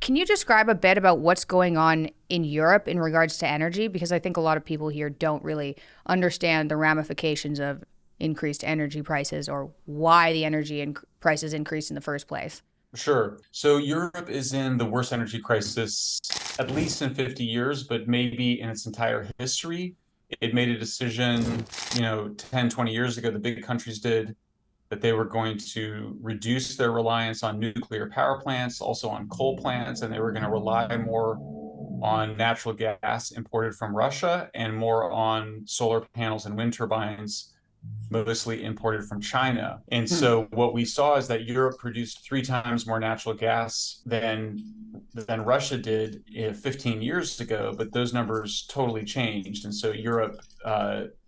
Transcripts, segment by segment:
Can you describe a bit about what's going on in Europe in regards to energy? Because I think a lot of people here don't really understand the ramifications of increased energy prices or why the prices increased in the first place. Sure. So Europe is in the worst energy crisis, at least in 50 years, but maybe in its entire history. It made a decision, 10, 20 years ago, the big countries did, that they were going to reduce their reliance on nuclear power plants, also on coal plants, and they were going to rely more on natural gas imported from Russia and more on solar panels and wind turbines mostly imported from China. And Hmm. so what we saw is that Europe produced 3 times more natural gas than Russia did 15 years ago, but those numbers totally changed. And so Europe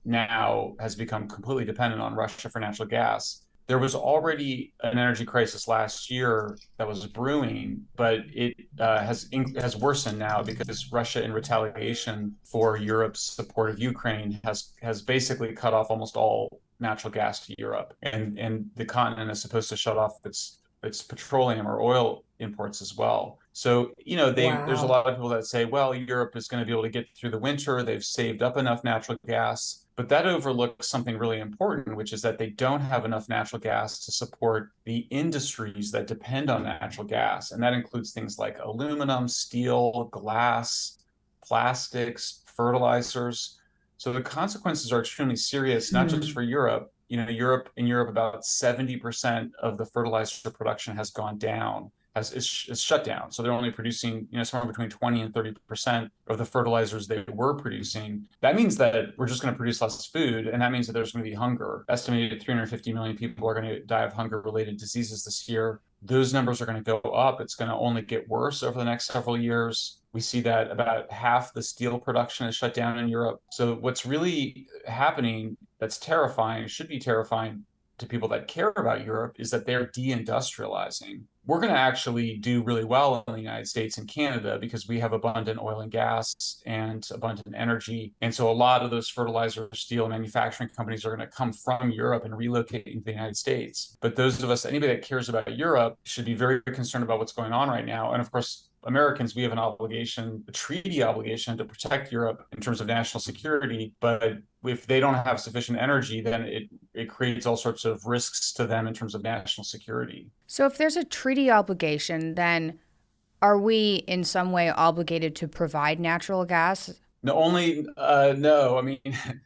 now has become completely dependent on Russia for natural gas. There was already an energy crisis last year that was brewing, but it has worsened now because Russia, in retaliation for Europe's support of Ukraine, has basically cut off almost all natural gas to Europe, and the continent is supposed to shut off its petroleum or oil imports as well. So, there's a Wow. lot of people that say, well, Europe is going to be able to get through the winter. They've saved up enough natural gas. But that overlooks something really important, which is that they don't have enough natural gas to support the industries that depend on natural gas. And that includes things like aluminum, steel, glass, plastics, fertilizers. So the consequences are extremely serious, not just Hmm. for Europe. In Europe, about 70% of the fertilizer production has gone down, is shut down. So they're only producing, somewhere between 20 and 30% of the fertilizers they were producing. That means that we're just going to produce less food, and that means that there's going to be hunger. Estimated 350 million people are going to die of hunger-related diseases this year. Those numbers are going to go up. It's going to only get worse over the next several years. We see that about half the steel production is shut down in Europe. So what's really happening that's terrifying, should be terrifying to people that care about Europe, is that they're deindustrializing. We're going to actually do really well in the United States and Canada because we have abundant oil and gas and abundant energy. And so a lot of those fertilizer, steel manufacturing companies are going to come from Europe and relocate into the United States. But those of us, anybody that cares about Europe, should be very concerned about what's going on right now. And of course, Americans, we have an obligation, a treaty obligation to protect Europe in terms of national security. But if they don't have sufficient energy, then it creates all sorts of risks to them in terms of national security. So if there's a treaty obligation, then are we in some way obligated to provide natural gas? No, only no. I mean,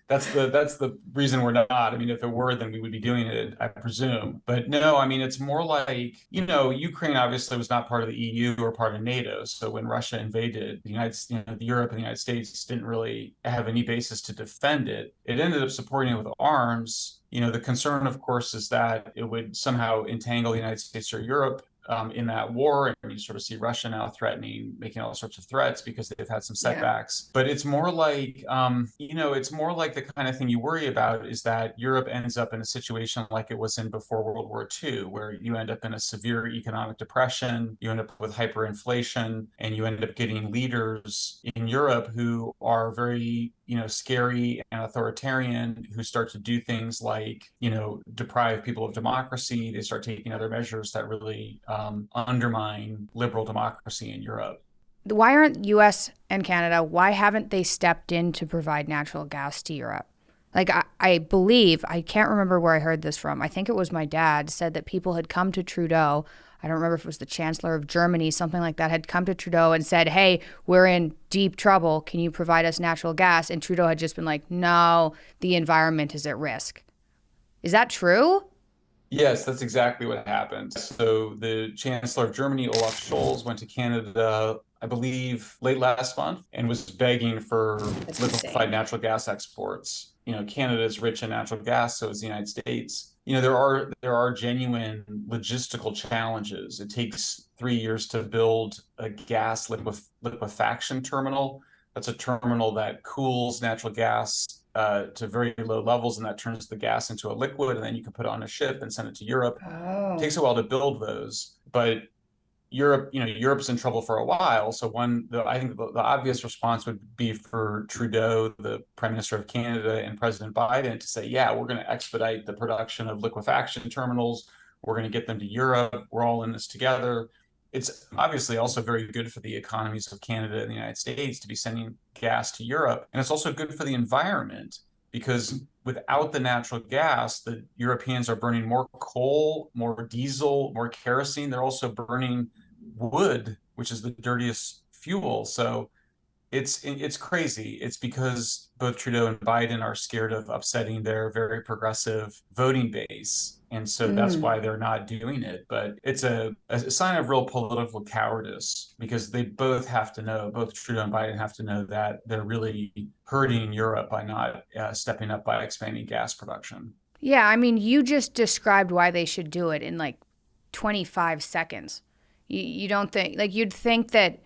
that's the reason we're not. I mean, if it were, then we would be doing it, I presume. But no, I mean, it's more like, Ukraine obviously was not part of the EU or part of NATO. So when Russia invaded Europe and the United States didn't really have any basis to defend it. It ended up supporting it with arms. The concern, of course, is that it would somehow entangle the United States or Europe in that war. And you sort of see Russia now making all sorts of threats because they've had some Yeah. setbacks. But it's more like, it's more like the kind of thing you worry about is that Europe ends up in a situation like it was in before World War II, where you end up in a severe economic depression, you end up with hyperinflation, and you end up getting leaders in Europe who are very scary and authoritarian, who start to do things like, deprive people of democracy. They start taking other measures that really undermine liberal democracy in Europe. Why aren't US and Canada, why haven't they stepped in to provide natural gas to Europe? Like, I believe, I can't remember where I heard this from. I think it was my dad said that people had come to Trudeau. I don't remember if it was the Chancellor of Germany, something like that, had come to Trudeau and said, hey, we're in deep trouble. Can you provide us natural gas? And Trudeau had just been like, no, the environment is at risk. Is that true? Yes, that's exactly what happened. So the Chancellor of Germany, Olaf Scholz, went to Canada, I believe, late last month and was begging for That's liquefied insane. natural gas exports. Canada is rich in natural gas, so is the United States. There are genuine logistical challenges. It takes 3 years to build a gas liquefaction terminal. That's a terminal that cools natural gas to very low levels, and that turns the gas into a liquid, and then you can put it on a ship and send it to Europe. It Oh. takes a while to build those, but Europe's in trouble for a while. So I think the obvious response would be for Trudeau, the Prime Minister of Canada, and President Biden to say, yeah, we're going to expedite the production of liquefaction terminals. We're going to get them to Europe. We're all in this together. it's obviously also very good for the economies of Canada and the United States to be sending gas to Europe. And it's also good for the environment because without the natural gas, the Europeans are burning more coal, more diesel, more kerosene. They're also burning wood, which is the dirtiest fuel. So it's crazy. It's because both Trudeau and Biden are scared of upsetting their very progressive voting base. And so that's Mm. why they're not doing it. But it's a sign of real political cowardice because they both have to know, both Trudeau and Biden have to know that they're really hurting Europe by not stepping up by expanding gas production. Yeah, I mean, you just described why they should do it in like 25 seconds. You don't think, like, you'd think that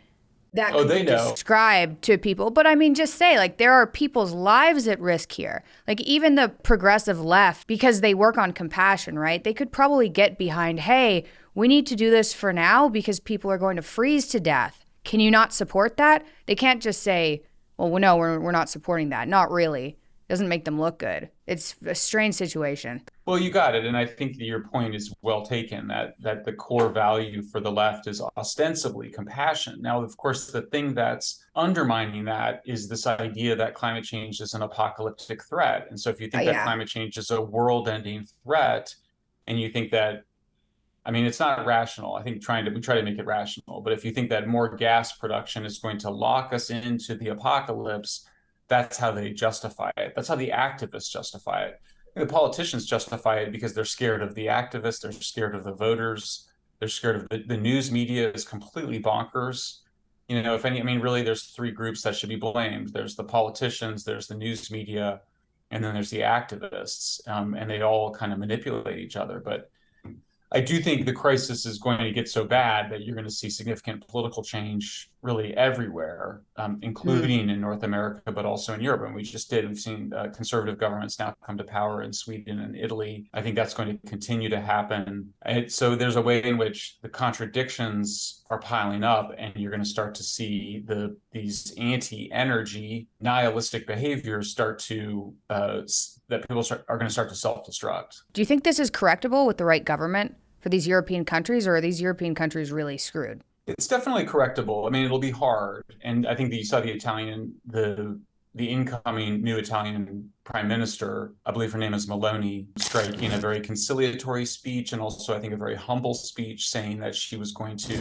that Oh, could they be know. described to people. But I mean, just say, like, there are people's lives at risk here. Like, even the progressive left, because they work on compassion, right? They could probably get behind, hey, we need to do this for now because people are going to freeze to death. Can you not support that? They can't just say, well, no, we're not supporting that. Not really. Doesn't make them look good. It's a strange situation. Well, you got it, and I think that your point is well taken. That the core value for the left is ostensibly compassion. Now, of course, the thing that's undermining that is this idea that climate change is an apocalyptic threat. And so, if you think that Yeah. climate change is a world-ending threat, and you think that, I mean, it's not rational. I think we try to make it rational. But if you think that more gas production is going to lock us into the apocalypse, that's how they justify it. That's how the activists justify it. The politicians justify it because they're scared of the activists, they're scared of the voters, they're scared of the news media is completely bonkers. You know, if any, I mean, really, there's three groups that should be blamed. There's the politicians, there's the news media, and then there's the activists, and they all kind of manipulate each other. But I do think the crisis is going to get so bad that you're going to see significant political change really everywhere, Mm. including in North America, but also in Europe. And we just did. We've seen conservative governments now come to power in Sweden and Italy. I think that's going to continue to happen. And so there's a way in which the contradictions are piling up, and you're going to start to see these anti-energy nihilistic behaviors start to that are going to start to self-destruct. Do you think this is correctable with the right government for these European countries, or are these European countries really screwed? It's definitely correctable. I mean, it'll be hard, and I think that you saw the incoming new Italian prime minister, I believe her name is Meloni, striking a very conciliatory speech and also I think a very humble speech, saying that she was going to,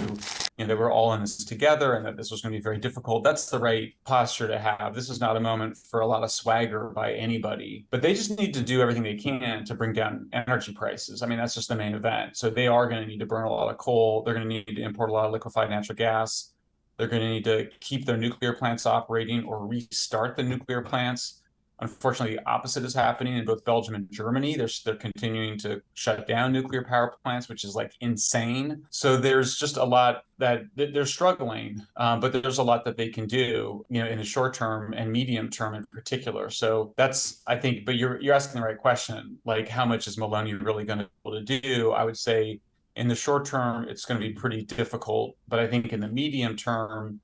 that we're all in this together and that this was going to be very difficult. That's the right posture to have. This is not a moment for a lot of swagger by anybody, but they just need to do everything they can to bring down energy prices. I mean, that's just the main event. So they are going to need to burn a lot of coal. They're going to need to import a lot of liquefied natural gas. They're going to need to keep their nuclear plants operating or restart the nuclear plants. Unfortunately, the opposite is happening in both Belgium and Germany. They're continuing to shut down nuclear power plants, which is like insane. So there's just a lot that they're struggling, but there's a lot that they can do, in the short term and medium term in particular. So that's, I think, but you're asking the right question. Like, how much is Maloney really going to be able to do? I would say in the short term, it's going to be pretty difficult. But I think in the medium term,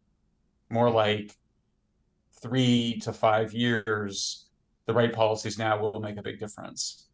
more like 3 to 5 years, the right policies now will make a big difference.